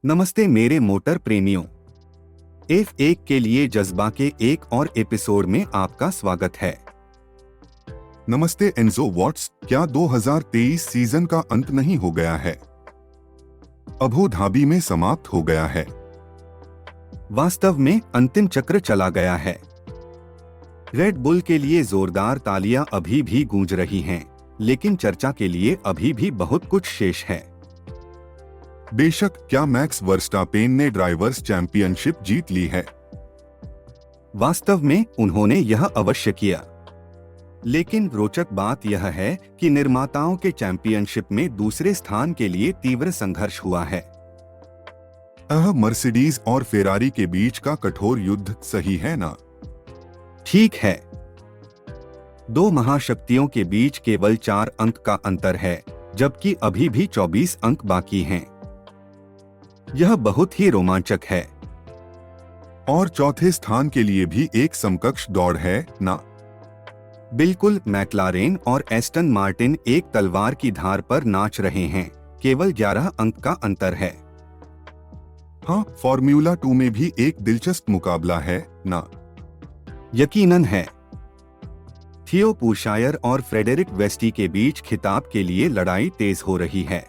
नमस्ते मेरे मोटर प्रेमियों। F1 के लिए जज्बा के एक और एपिसोड में आपका स्वागत है। नमस्ते एंजो वॉट्स, क्या 2023 सीजन का अंत नहीं हो गया है? अबू धाबी में समाप्त हो गया है। वास्तव में अंतिम चक्र चला गया है। रेड बुल के लिए जोरदार तालियां अभी भी गूंज रही हैं, लेकिन चर्चा के लिए अभी भी बहुत कुछ शेष है। बेशक, क्या मैक्स वर्स्टापेन ने ड्राइवर्स चैंपियनशिप जीत ली है? वास्तव में उन्होंने यह अवश्य किया, लेकिन रोचक बात यह है कि निर्माताओं के चैंपियनशिप में दूसरे स्थान के लिए तीव्र संघर्ष हुआ है। मर्सिडीज और फेरारी के बीच का कठोर युद्ध, सही है ना? ठीक है, दो महाशक्तियों के बीच केवल 4 अंक का अंतर है, जबकि अभी भी 24 अंक बाकी हैं। यह बहुत ही रोमांचक है। और चौथे स्थान के लिए भी एक समकक्ष दौड़ है ना? बिल्कुल, मैक्लारेन और एस्टन मार्टिन एक तलवार की धार पर नाच रहे हैं। केवल 11 अंक का अंतर है। हाँ, फॉर्मूला 2 में भी एक दिलचस्प मुकाबला है ना? यकीनन है। थियो पूशायर और फ्रेडरिक वेस्टी के बीच खिताब के लिए लड़ाई तेज हो रही है।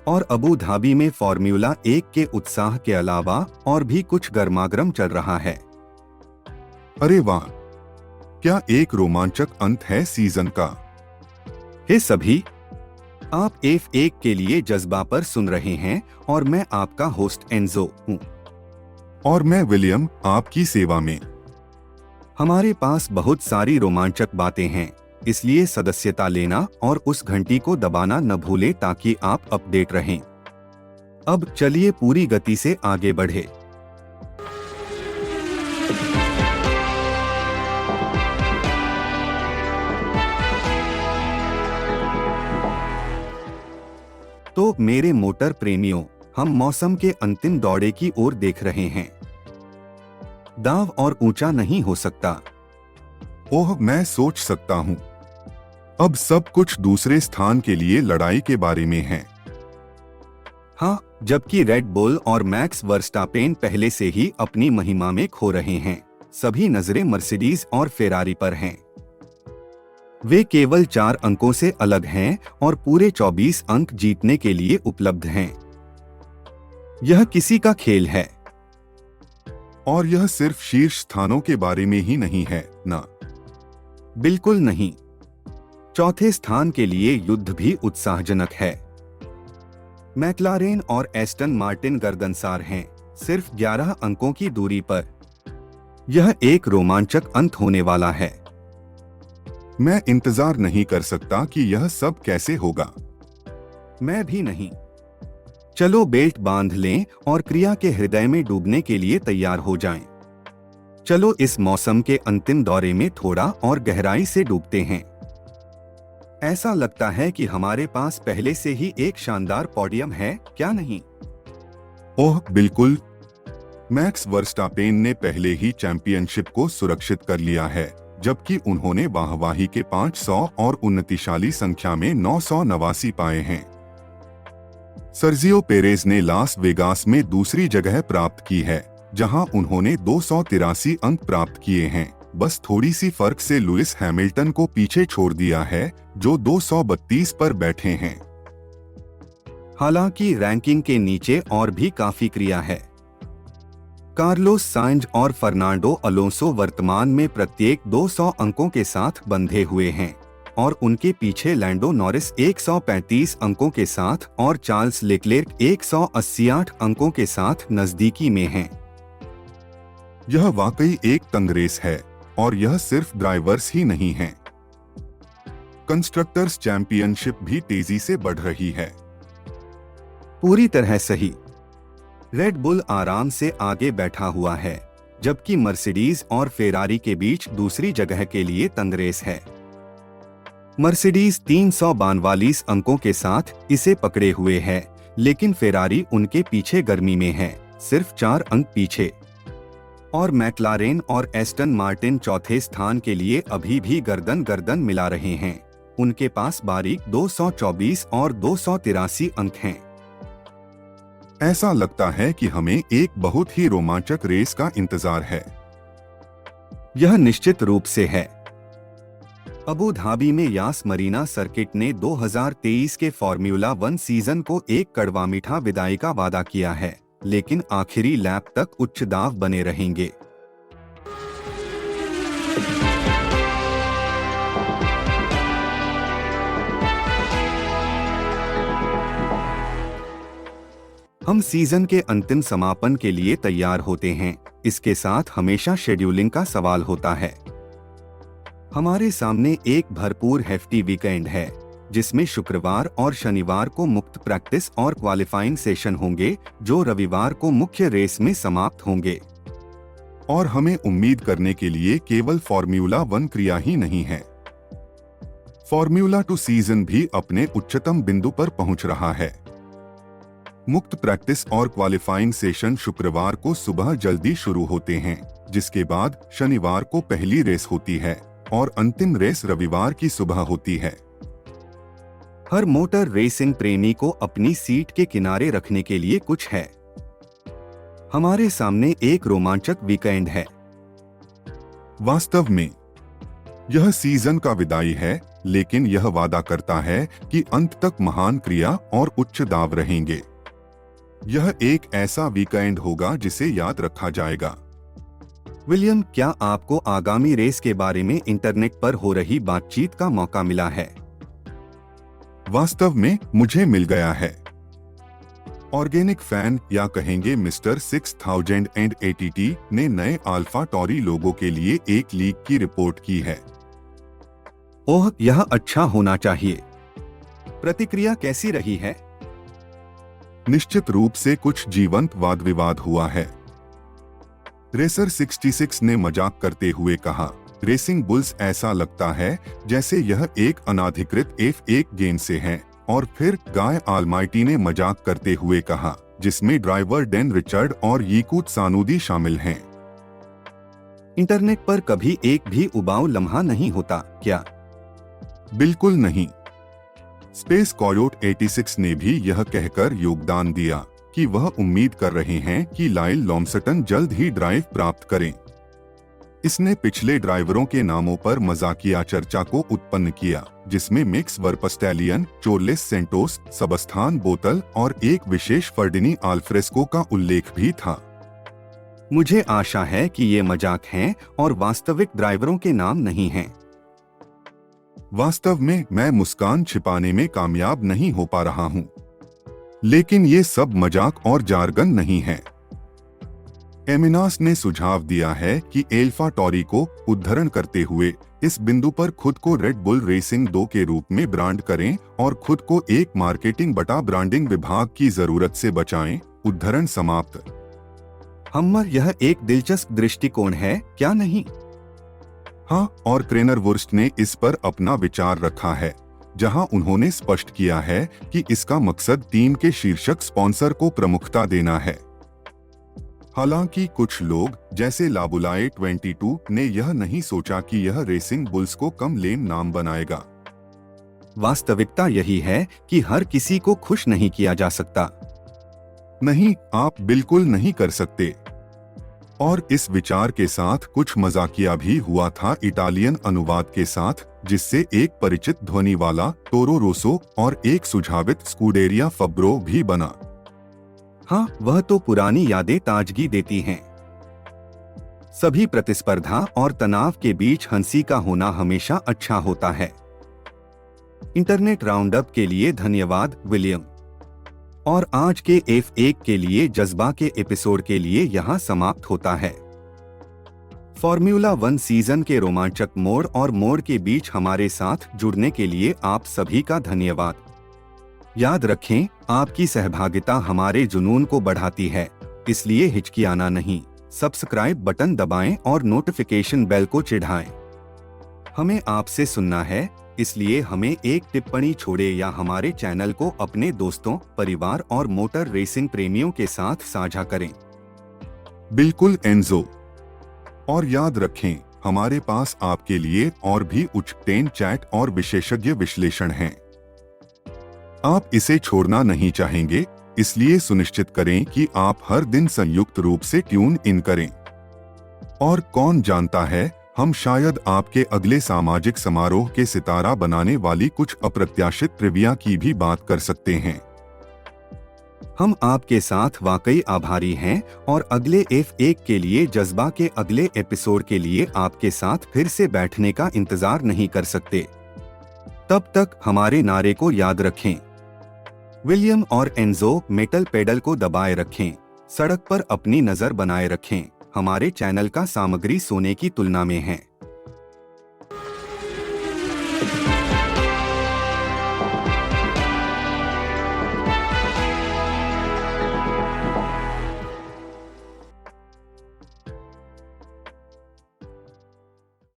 और अबू धाबी में फॉर्मूला 1 के उत्साह के अलावा और भी कुछ गर्मागर्म चल रहा है। अरे वाह, क्या एक रोमांचक अंत है सीजन का। हे सभी, आप F1 के लिए जज्बा पर सुन रहे हैं और मैं आपका होस्ट एंजो हूँ। और मैं विलियम, आपकी सेवा में। हमारे पास बहुत सारी रोमांचक बातें हैं, इसलिए सदस्यता लेना और उस घंटी को दबाना न भूलें ताकि आप अपडेट रहें। अब चलिए पूरी गति से आगे बढ़े। तो मेरे मोटर प्रेमियों, हम मौसम के अंतिम दौड़े की ओर देख रहे हैं। दांव और ऊंचा नहीं हो सकता। ओह, मैं सोच सकता हूँ। अब सब कुछ दूसरे स्थान के लिए लड़ाई के बारे में है। हाँ, जबकि रेड बुल और मैक्स वर्स्टापेन पहले से ही अपनी महिमा में खो रहे हैं, सभी नजरें मर्सिडीज और फेरारी पर हैं। वे केवल 4 अंकों से अलग हैं और पूरे 24 अंक जीतने के लिए उपलब्ध हैं। यह किसी का खेल है। और यह सिर्फ शीर्ष स्थानों के बारे में ही नहीं है ना? बिल्कुल नहीं। चौथे स्थान के लिए युद्ध भी उत्साहजनक है। मैक्लारेन और एस्टन मार्टिन गर्दनसार हैं, सिर्फ 11 अंकों की दूरी पर। यह एक रोमांचक अंत होने वाला है। मैं इंतजार नहीं कर सकता कि यह सब कैसे होगा। मैं भी नहीं। चलो बेल्ट बांध लें और क्रिया के हृदय में डूबने के लिए तैयार हो जाएं। चलो इस मौसम के अंतिम दौरे में थोड़ा और गहराई से डूबते हैं। ऐसा लगता है कि हमारे पास पहले से ही एक शानदार पोडियम है, क्या नहीं? ओह बिल्कुल, मैक्स वर्स्टापेन ने पहले ही चैंपियनशिप को सुरक्षित कर लिया है, जबकि उन्होंने वाहवाही के 500 और उन्नतिशाली संख्या में 989 पाए हैं। सर्जियो पेरेज ने लास वेगास में दूसरी जगह प्राप्त की है, जहां उन्होंने 283 अंक प्राप्त किए हैं। बस थोड़ी सी फर्क से लुइस हैमिल्टन को पीछे छोड़ दिया है, जो 232 पर बैठे हैं। हालांकि रैंकिंग के नीचे और भी काफी क्रिया है। कार्लोस साइंज और फर्नांडो अलोंसो वर्तमान में प्रत्येक 200 अंकों के साथ बंधे हुए हैं और उनके पीछे लैंडो नॉरिस 135 अंकों के साथ और चार्ल्स लेक्लेर्क 188 अंकों के साथ नजदीकी में हैं। यह वाकई एक तंग रेस है, और यह सिर्फ ड्राइवर्स ही नहीं हैं। कंस्ट्रक्टर्स चैंपियनशिप भी तेजी से बढ़ रही है। पूरी तरह सही। रेड बुल आराम से आगे बैठा हुआ है, जबकि मर्सिडीज और फेरारी के बीच दूसरी जगह के लिए तंग रेस है। मर्सिडीज 342 अंकों के साथ इसे पकड़े हुए है, लेकिन फेरारी उनके पीछे गर्मी में है, सिर्फ 4 अंक पीछे। और मैक्लारेन और एस्टन मार्टिन चौथे स्थान के लिए अभी भी गर्दन गर्दन मिला रहे हैं। उनके पास बारीक 224 और 283 अंक हैं। ऐसा लगता है कि हमें एक बहुत ही रोमांचक रेस का इंतजार है। यह निश्चित रूप से है। अबू धाबी में यास मरीना सर्किट ने 2023 के फॉर्मूला 1 सीजन को एक कड़वा मीठा विदाई का वादा किया है, लेकिन आखिरी लैप तक उच्च दाव बने रहेंगे। हम सीजन के अंतिम समापन के लिए तैयार होते हैं। इसके साथ हमेशा शेड्यूलिंग का सवाल होता है। हमारे सामने एक भरपूर हेफ्टी वीकेंड है, जिसमें शुक्रवार और शनिवार को मुक्त प्रैक्टिस और क्वालिफाइंग सेशन होंगे, जो रविवार को मुख्य रेस में समाप्त होंगे। और हमें उम्मीद करने के लिए केवल फॉर्मूला 1 क्रिया ही नहीं है। फॉर्मूला 2 सीजन भी अपने उच्चतम बिंदु पर पहुंच रहा है। मुक्त प्रैक्टिस और क्वालिफाइंग सेशन शुक्रवार को सुबह जल्दी शुरू होते हैं, जिसके बाद शनिवार को पहली रेस होती है और अंतिम रेस रविवार की सुबह होती है। हर मोटर रेसिंग प्रेमी को अपनी सीट के किनारे रखने के लिए कुछ है। हमारे सामने एक रोमांचक वीकेंड है। वास्तव में यह सीजन का विदाई है, लेकिन यह वादा करता है कि अंत तक महान क्रिया और उच्च दाव रहेंगे। यह एक ऐसा वीकेंड होगा जिसे याद रखा जाएगा। विलियम, क्या आपको आगामी रेस के बारे में इंटरनेट पर हो रही बातचीत का मौका मिला है? वास्तव में मुझे मिल गया है। ऑर्गेनिक फैन या कहेंगे मिस्टर 6080 ने नए अल्फा टॉरी लोगों के लिए एक लीक की रिपोर्ट की है। ओह, यह अच्छा होना चाहिए। प्रतिक्रिया कैसी रही है? निश्चित रूप से कुछ जीवंत वाद विवाद हुआ है। रेसर 66 ने मजाक करते हुए कहा, रेसिंग बुल्स ऐसा लगता है जैसे यह एक अनाधिकृत F1 गेम से है। और फिर गाय आलमाइटी ने मजाक करते हुए कहा, जिसमें ड्राइवर डेन रिचर्ड और यीकूत सानूदी शामिल हैं। इंटरनेट पर कभी एक भी उबाऊ लम्हा नहीं होता क्या? बिल्कुल नहीं। स्पेस कॉयोट 86 ने भी यह कहकर योगदान दिया कि वह उम्मीद कर रहे हैं कि लाइल लॉम्सटन जल्द ही ड्राइव प्राप्त करें। इसने पिछले ड्राइवरों के नामों पर मजाकिया चर्चा को उत्पन्न किया, जिसमें मिक्स वर्पस्टैलियन, चोर्लेस सेंटोस, सबस्थान बोतल और एक विशेष फर्डिनी आल्फ्रेस्को का उल्लेख भी था। मुझे आशा है कि ये मजाक हैं और वास्तविक ड्राइवरों के नाम नहीं हैं। वास्तव में मैं मुस्कान छिपाने में कामयाब नहीं हो पा रहा हूं, लेकिन ये सब मजाक और जार्गन नहीं है। एमिनास ने सुझाव दिया है कि एल्फा टॉरी को उद्धरण करते हुए इस बिंदु पर खुद को रेड बुल रेसिंग 2 के रूप में ब्रांड करें और खुद को एक मार्केटिंग बटा ब्रांडिंग विभाग की जरूरत से बचाएं। उद्धरण समाप्त। हम्मर, यह एक दिलचस्प दृष्टिकोण है, क्या नहीं? हाँ, और क्रेनर वुर्स्ट ने इस पर अपना विचार रखा है, जहां उन्होंने स्पष्ट किया है कि इसका मकसद टीम के शीर्षक स्पॉन्सर को प्रमुखता देना है। हालांकि कुछ लोग जैसे लाबुलाए 22 ने यह नहीं सोचा कि यह रेसिंग बुल्स को कम लेम नाम बनाएगा। वास्तविकता यही है कि हर किसी को खुश नहीं किया जा सकता। नहीं, आप बिल्कुल नहीं कर सकते। और इस विचार के साथ कुछ मजाकिया भी हुआ था इटालियन अनुवाद के साथ, जिससे एक परिचित ध्वनि वाला टोरो रोसो और एक सुझावित स्कूडेरिया फब्रो भी बना। हाँ, वह तो पुरानी यादें ताजगी देती हैं। सभी प्रतिस्पर्धा और तनाव के बीच हंसी का होना हमेशा अच्छा होता है। इंटरनेट राउंडअप के लिए धन्यवाद विलियम। और आज के F1 के लिए जज्बा के एपिसोड के लिए यहाँ समाप्त होता है। फॉर्मूला 1 सीजन के रोमांचक मोड़ और मोड़ के बीच हमारे साथ जुड़ने के लिए आप सभी का धन्यवाद। याद रखें, आपकी सहभागिता हमारे जुनून को बढ़ाती है, इसलिए हिचकियाना नहीं। सब्सक्राइब बटन दबाएं और नोटिफिकेशन बेल को चिढ़ाएं। हमें आपसे सुनना है, इसलिए हमें एक टिप्पणी छोड़े या हमारे चैनल को अपने दोस्तों, परिवार और मोटर रेसिंग प्रेमियों के साथ साझा करें। बिल्कुल एंजो। और याद रखें, हमारे पास आपके लिए और भी उच्चतम चैट और विशेषज्ञ विश्लेषण हैं। आप इसे छोड़ना नहीं चाहेंगे, इसलिए सुनिश्चित करें कि आप हर दिन संयुक्त रूप से ट्यून इन करें। और कौन जानता है, हम शायद आपके अगले सामाजिक समारोह के सितारा बनाने वाली कुछ अप्रत्याशित ट्रिविया की भी बात कर सकते हैं। हम आपके साथ वाकई आभारी हैं और अगले F1 के लिए जज्बा के अगले एपिसोड के लिए आपके साथ फिर से बैठने का इंतजार नहीं कर सकते। तब तक हमारे नारे को याद रखें। विलियम और एंजो मेटल पेडल को दबाए रखें। सड़क पर अपनी नजर बनाए रखें। हमारे चैनल का सामग्री सोने की तुलना में है।